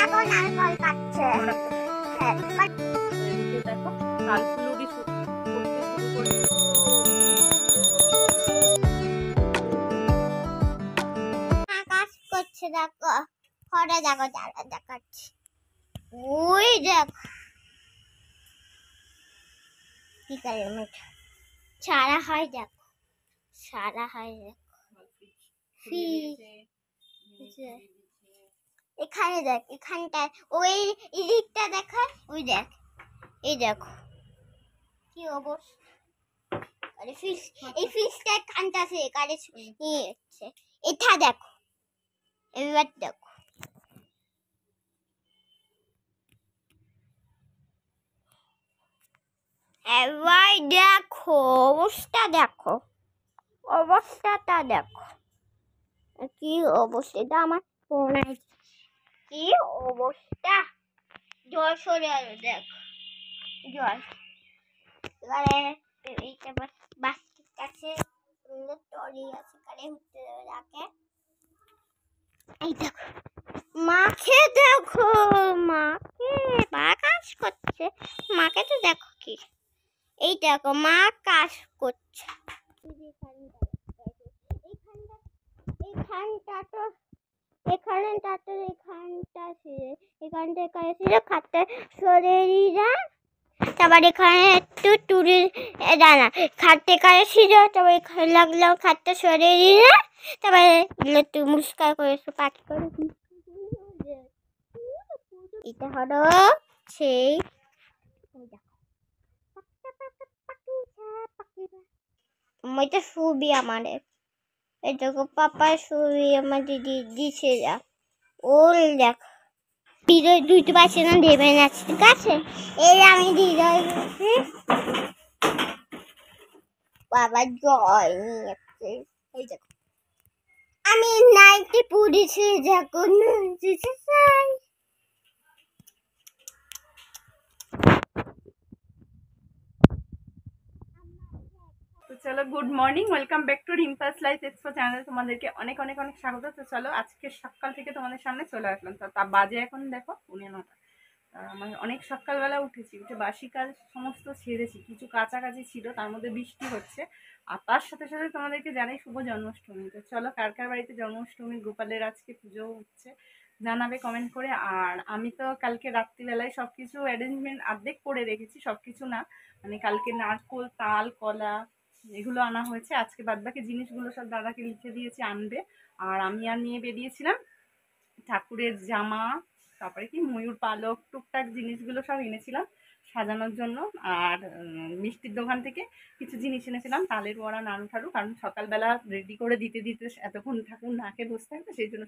এখন নারকল কাটছে। হ্যাঁ, এদিকে দেখো কালফুলুরি করতে শুরু করেছে। কাজ করছে দেখো, ঘরে দেখো যারা দেখাচ্ছে, ওই দেখো কি কালার মিঠা সারা হয়, দেখো সারা হয়, দেখো এখানে দেখ, এখানটায় ওই দিকটা দেখায়, ওই দেখ, এই দেখো কি অবস্থা। আরে ফিশ, এই ফিশটা কানটা আছে, কারে নিয়ে যাচ্ছে। এটা দেখো, এবার দেখো এবার দেখো অবস্থা, দেখো অবস্থাটা দেখো কি অবস্থা। এটা আমার ফোন আছে, কি অবস্থা। জল সরে গেল, দেখ জল। এবারে এইটা বাস্কেট আছে, টরি আছে, কারে উঠতে দেবে রাখে। এই দেখো মাকে, দেখো মাকে, মা কাজ করছে। মাকে তো দেখো কি, এই দেখো মা কাজ করছে। খাটটা শরীরা, তারপর এখানে একটু টুরির দানা খাটতে কারেছিল, তারপর এখানে লাগলো খাটটা শরীরা, তারপরে একটু মুস্কার করেছে পাখি করে। এটা হলো সেই এটা ছবি আমাদের, এটাকে পাপা ছবি আমার দিদি দিছে যা ওল দেখ। হৃদয় দুইটা পাশে না দেবে না, ঠিক আছে। এই আমি হৃদয় বাবা জয় নিয়েছে, এই দেখো আমি নাইটি পড়েছি, যখন চাই। তো চলো, good morning, welcome back to রিম্পাস life expo channel. তোমাদেরকে অনেক অনেক অনেক স্বাগত। তো চলো, আজকে সকাল থেকে তোমাদের সামনে চলে আসলাম। তো তা বাজে এখন দেখো 9:30। আমার অনেক সকালবেলা উঠেছি, উঠে বাসি কাজ সমস্ত ছেড়েছি, কিছু কাছাকাছি ছিল, তার মধ্যে বৃষ্টি হচ্ছে। আর তার সাথে সাথে তোমাদেরকে জানাই শুভ জন্মাষ্টমী। তো চলো, কার কার বাড়িতে জন্মাষ্টমী, গোপালের আজকে পুজো হচ্ছে জানাবে কমেন্ট করে। আর আমি তো কালকে রাত্রিবেলায় সব কিছু অ্যারেঞ্জমেন্ট অর্ধেক করে রেখেছি, সব কিছু না, মানে কালকে নারকোল, তাল, কলা এগুলো আনা হয়েছে। আজকে বাদবাকি জিনিসগুলো সব দাদাকে লিখে দিয়েছি আনবে। আর আমি আর নিয়ে বেরিয়েছিলাম ঠাকুরের জামা, তারপরে কি ময়ূর পালক, টুকটাক জিনিসগুলো সব এনেছিলাম সাজানোর জন্য। আর মিষ্টির দোকান থেকে কিছু জিনিস এনেছিলাম, তালের বড়া, নাড়ু ঠাড়ু, কারণ সকালবেলা রেডি করে দিতে দিতে এতক্ষণ ঠাকুর নাকে বসে থাকবে, সেই জন্য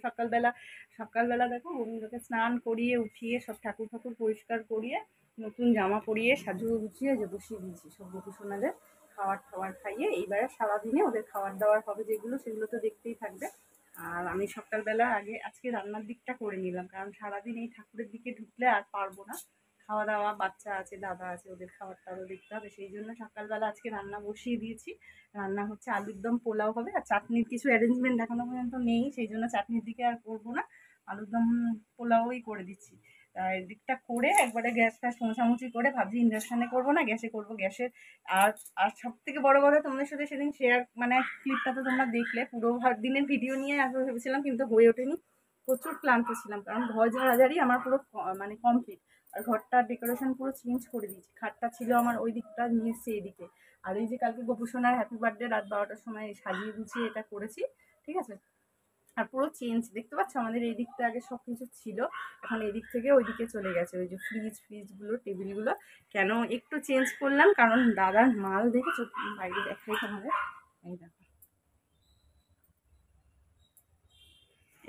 সকালবেলা দেখো গোবিন্দকে স্নান করিয়ে উঠিয়ে সব ঠাকুর পরিষ্কার করিয়ে নতুন জামা পরিয়ে সাজিয়ে গুছিয়ে যে বসিয়ে দিয়েছি সব গোপুসোনাদের খাবার খাইয়ে। এইবারে সারাদিনে ওদের খাবার দাবার হবে যেগুলো, সেগুলো তো দেখতেই থাকবে। আর আমি সকালবেলা আগে আজকে রান্নার দিকটা করে নিলাম, কারণ সারাদিন এই ঠাকুরের দিকে ঢুকলে আর পারবো না। খাওয়া দাওয়া, বাচ্চা আছে, দাদা আছে, ওদের খাবারটাও দেখতে হবে, সেই জন্য সকালবেলা আজকে রান্না বসিয়ে দিয়েছি। রান্না হচ্ছে আলুর দম, পোলাও হবে, আর চাটনির কিছু অ্যারেঞ্জমেন্ট এখনো পর্যন্ত নেই, সেই জন্য চাটনির দিকে আর করবো না, আলুর দম পোলাওই করে দিচ্ছি। দিকটা করে একবারে গ্যাসটা মোছামুছি করে ভাবছি ইন্ডাকশানে করবো না, গ্যাসে করবো। গ্যাসের আর আর সব থেকে বড়ো কথা, তোমাদের সাথে সেদিন শেয়ার, মানে ক্লিপটা তো তোমরা দেখলে, পুরো দিনের ভিডিও নিয়ে আসবো ভেবেছিলাম, কিন্তু হয়ে ওঠেনি। প্রচুর ক্লান্ত ছিলাম, কারণ ঘর ঝাড়াঝাড়ি আমার পুরো মানে কমপ্লিট। আর ঘরটার ডেকোরেশন পুরো চেঞ্জ করে দিয়েছি। খাটটা ছিল আমার ওই দিকটা, নিয়ে এসছে এদিকে। আর এই যে কালকে গোপুসোনার হ্যাপি বার্থডে রাত 12টার সময় সাজিয়ে গুছিয়ে এটা করেছি, ঠিক আছে। আর পুরো চেঞ্জ দেখতে পাচ্ছ, আমাদের এই দিকটা আগে সব কিছু ছিল, এখন এই দিক থেকে ওই দিকে চলে গেছে। ওই যে ফ্রিজগুলো, টেবিলগুলো কেন একটু চেঞ্জ করলাম, কারণ দাদার মাল দেখেছো, বাইরে দেখাই তোমাদের, এই দেখো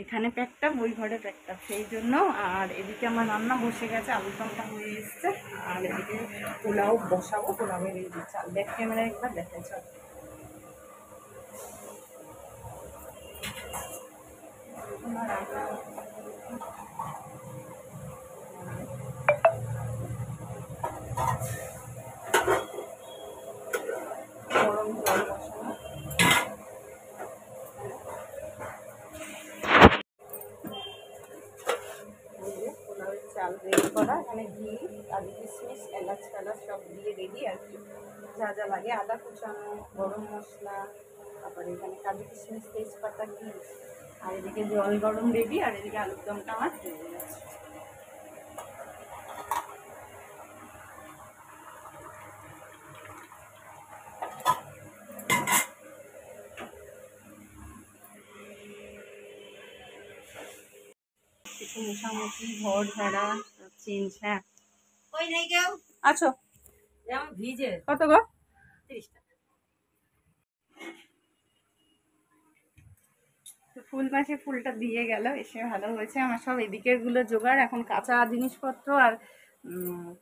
এখানে প্যাকটা, ওই ঘরে প্যাকটা, সেই জন্য। আর এদিকে আমার রান্না বসে গেছে, আলুর দমটা হয়ে এসছে, আর এদিকে পোলাও বসাবো। পোলাওয়ের এই যে চাল, ব্যাক ক্যামেরা একবার দেখাই চল। গরম জল বসানো, পোলাও চাল রেডি করা, এখানে ঘি, কাজু কিশমিশ, এলাচ ফেলাচ সব দিয়ে রেডি আর কি। যা যা লাগে আদা কুচানো, গরম মশলা, তারপরে এখানে কাজু কিশমিশ, তেজপাতা, ঘি, আর এদিকে জল গরম রেডি, আর এদিকে আলুর দমটা আমার তৈরি আছে। কিছু মোছামুছি, ঘর ঝাড়া, চেঞ্জ। হ্যাঁ কই নাই কেউ আছো যেমন ভিজে কত গো? 30 টাকা। তো ফুল মাসে ফুলটা দিয়ে গেল, এসে ভালো হয়েছে। আমার সব এদিকের গুলো জোগাড়, এখন কাঁচা জিনিসপত্র আর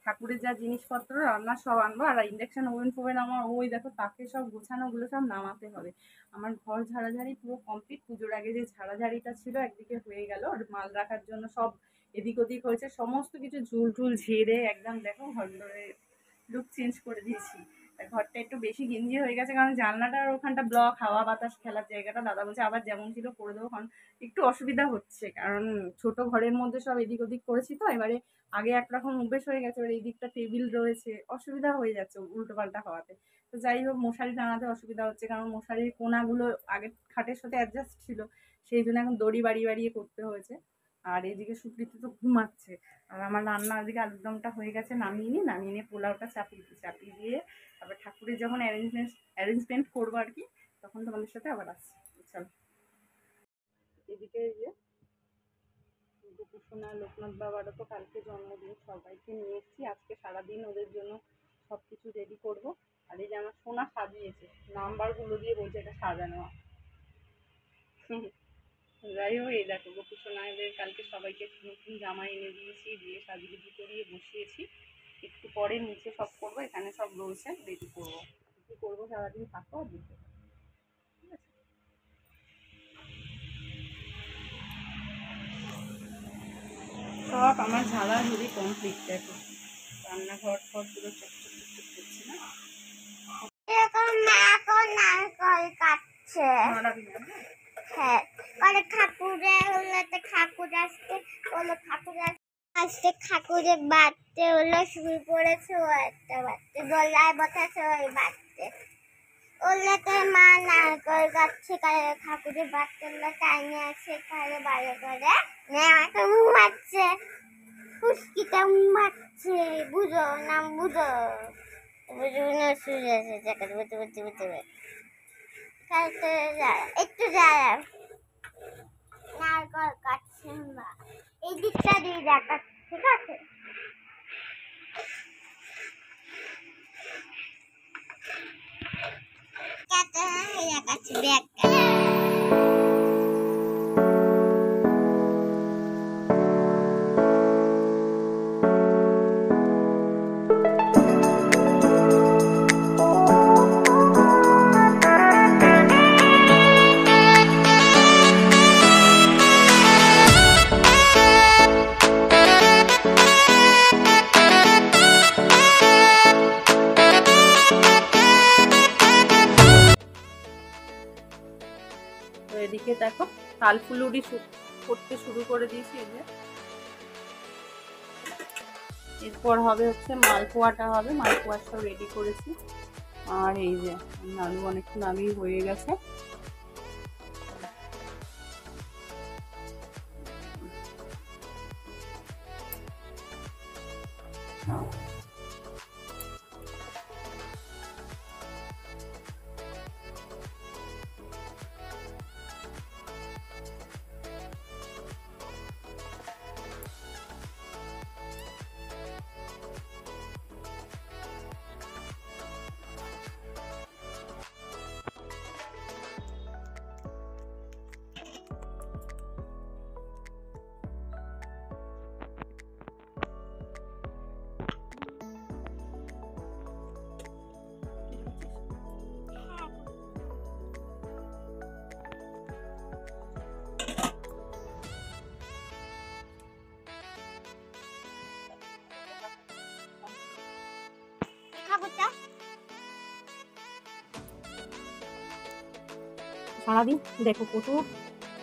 ঠাকুরের যা জিনিসপত্র রান্না সব আনবো, আর ইন্ডাকশন ওভেন ফোভেন আমার ওই দেখো তাকে সব গোছানোগুলো সব নামাতে হবে। আমার ঘর ঝাড়াঝাড়ি পুরো কমপ্লিট। পুজোর আগে যে ঝাড়াঝাড়িটা ছিল একদিকে হয়ে গেল, আর মাল রাখার জন্য সব এদিক ওদিক হয়েছে, সমস্ত কিছু ঝুল ঝুল ঝেড়ে একদম দেখো ঘর ধরে লুক চেঞ্জ করে দিয়েছি। ঘরটা একটু বেশি ঘিঞ্জি হয়ে গেছে, কারণ জানলাটার ওখানটা ব্লক, হাওয়া বাতাস খেলার জায়গাটা। দাদা বলছে আবার যেমন ছিল করে দেবো, কারণ একটু অসুবিধা হচ্ছে, কারণ ছোট ঘরের মধ্যে সব এদিক ওদিক করেছি তো। এবারে আগে একরকম অভ্যেস হয়ে গেছে, এবার এই দিকটা টেবিল রয়েছে, অসুবিধা হয়ে যাচ্ছে উল্টো পাল্টা হওয়াতে। তো যাই হোক, মশারি টানাতে অসুবিধা হচ্ছে, কারণ মশারির কোনাগুলো আগে খাটের সাথে অ্যাডজাস্ট ছিল, সেই জন্য এখন দড়ি বাড়িয়ে বাড়িয়ে করতে হয়েছে। আর এদিকে সুপ্রীতি তো ঘুমাচ্ছে, আর আমার রান্না ওদিকে আলুর দমটা হয়ে গেছে, নামিয়ে নিয়ে পোলাওটা চাপিয়ে দিয়ে তারপর ঠাকুরের যখন অ্যারেঞ্জমেন্ট করবো আর কি, তখন তোমাদের সাথে আবার আসছি। চলো, এদিকে এই যে গোপুসোনা, লোকনাথ বাবারও তো কালকে জন্মদিন, সবাইকে নিয়ে এসেছি। আজকে সারাদিন ওদের জন্য সব কিছু রেডি করবো। আর এই যে আমার সোনা সাজিয়েছে, নাম্বারগুলো দিয়ে বলছে এটা সাজানো। যাই হোক, এই দেখো গোপুসোনাদের কালকে সবাইকে নতুন জামা এনে দিয়েছি, দিয়ে সাজিয়ে করিয়ে বসিয়েছি। একটু পরে নিচে সব করবো, এখানে সব রয়েছে, রেডি করবো। কী করবো সারাদিন থাকো আর দিতে, ঠিক আছে। সব আমার ঝাড়াঝুড়ি কমপ্লিট। দেখো রান্নাঘর ফর পুরো চকচক চকচক করছে না? এরকম এখন নারকল কাটছে। হ্যাঁ, করে ঠাকুরের হলো তো ঠাকুর আসতে হলো, ঠাকুরের বাড়তে হলো শুরু করেছে, ও একটা বাড়তে দোলায় বসাছে, ওই বাড়তে ওগুলোতে মা নারকল কাটছে, কারে ঠাকুরের বাড়তে হলো টাইমে আছে, কারে বাইরে করে আমাকে ঘুমাচ্ছে, ফুসকিটা ঘুমাচ্ছে, বুঝো না বুঝো, বুঝো না শুয়ে আছে, জায়গাটা বুঝতে বুঝতে বুঝতে একটু যারা নারকল কাটছে, এই দিকটা দিয়ে দেখাচ্ছে, ঠিক আছে। দেখাচ্ছি ব্যাগটা। এদিকে দেখো তালফুলুরি করতে শুরু করে দিয়েছি। এই যে এরপর হবে হচ্ছে মালপোয়াটা হবে, মালপোয়া সব রেডি করেছি। আর এই যে আলু অনেকক্ষণ আগেই হয়ে গেছে। সারাদিন দেখো কত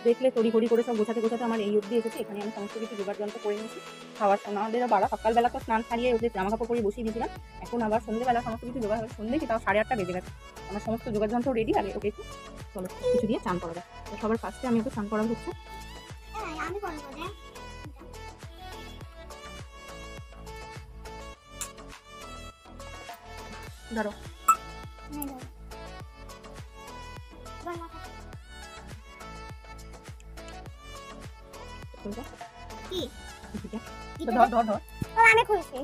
দেখলে তড়িঘড়ি করে সব গোছাতে গোছাতে আমার এই অবধি এসেছে। এখানে আমি সমস্ত কিছু জোগাড় যন্ত্র করে নিয়েছি। খাওয়ার সময় আমাদের বাড়া সকালবেলা তো স্নান সারিয়ে ওদের জামা কাপড় পরে বসিয়ে দিয়েছিলাম। এখন আবার সন্ধ্যেবেলা সমস্ত কিছু জোগাড় হবে। সন্ধ্যে কি তাও 8:30 বেজে গেছে। আমার সমস্ত জোগাড় যন্ত্র রেডি। আগে ওকে একটু চলো কিছু দিয়ে চান করাবে। তো সবার ফার্স্টে আমি ওকে চান করাবো হচ্ছে। আমি করবো রে। ধরো কি ধর ধর ধর আমি খুলছি।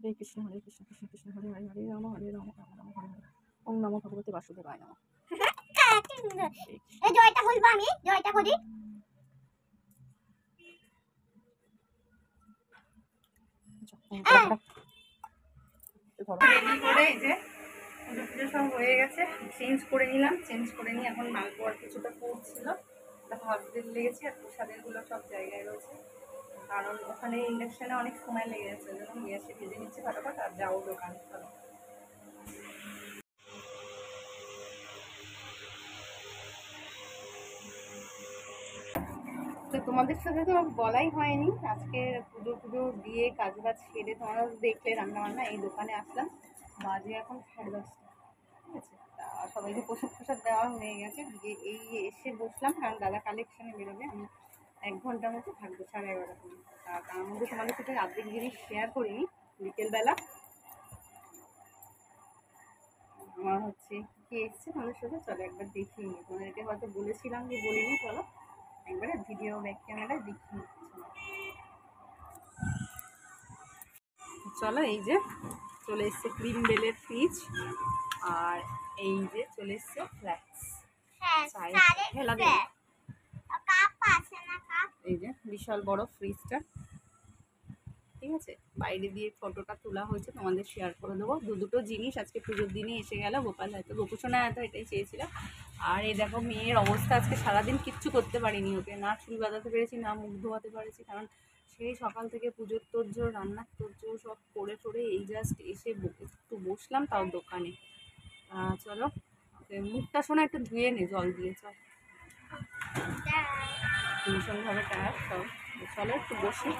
হরে কৃষ্ণ কৃষ্ণ কৃষ্ণ হরে হরে হরে রাম রাম রাম রাম হরে হরে। ওম নমো ভগবতে বাসুদেবায় নমঃ। এই জয়টা বলবো আমি, জয়টা করি। রেডি করে এই যে পুজো পুজো সব হয়ে গেছে। চেঞ্জ করে নিলাম। চেঞ্জ করে নিয়ে এখন মালপোয়ার কিছুটা পড়ছিল, ভাত দিতে লেগেছি। আর প্রসাদেরগুলো সব জায়গায় রয়েছে, কারণ ওখানে ইন্ডাকশানে অনেক সময় লেগে যাচ্ছে। ওই জন্য গ্যাসে ভেজে নিচ্ছে ফটাফট আর যাও দোকানে। চলো তো তোমাদের সাথে তো বলাই হয়নি, আজকে পুজো পুজো দিয়ে কাজ বাজ সেরে তোমরা দেখলে রান্নাবান্না এই দোকানে আসলাম। বাজে এখন 10:30, ঠিক আছে। তা সবাইকে প্রসাদ ফোসাদ দেওয়া হয়ে গেছে। দিয়ে এই এসে বসলাম, কারণ দাদা কালেকশানে বেরোবে। আমি 1 ঘন্টার মতো থাকবো, 11:30 পর্যন্ত। তার মধ্যে তোমাদের সাথে আর্ধেক জিনিস শেয়ার করিনি। বিকেলবেলা আমার হচ্ছে কি এসছে তোমাদের সাথে, চলো একবার দেখিয়ে নিই। তোমাদেরকে হয়তো বলেছিলাম যে বলিনি, চলো একবারে ভিডিও ব্যাক ক্যামেরায় দেখিয়ে নিচ্ছি। চলো এই যে চলে এসছে ক্রিম বেলের ফ্রিজ, আর এই যে চলে এসছে ফ্ল্যাক্স হেলা দিয়ে। এই যে বিশাল বড় ফ্রিজটা, ঠিক আছে। বাইরে দিয়ে ফটোটা তোলা হয়েছে, তোমাদের শেয়ার করে দেবো। দুটো জিনিস আজকে পুজোর দিনই এসে গেল। গোপাল হয়তো গোপুসোনা হয়তো এটাই চেয়েছিল। আর এই দেখো মেয়ের অবস্থা, আজকে সারাদিন কিচ্ছু করতে পারিনি ওকে, না চুল বাঁধাতে পেরেছি না মুখ ধোয়াতে পেরেছি, কারণ সেই সকাল থেকে পুজোর তোড়জোড় রান্নার তোড়জোড় সব করে টোরে এই জাস্ট এসে একটু বসলাম, তাও দোকানে। চলো মুখটা শোনা একটু ধুয়ে নে জল দিয়ে, চল। ভীষণভাবে টায়ার সব, চলো একটু বসি।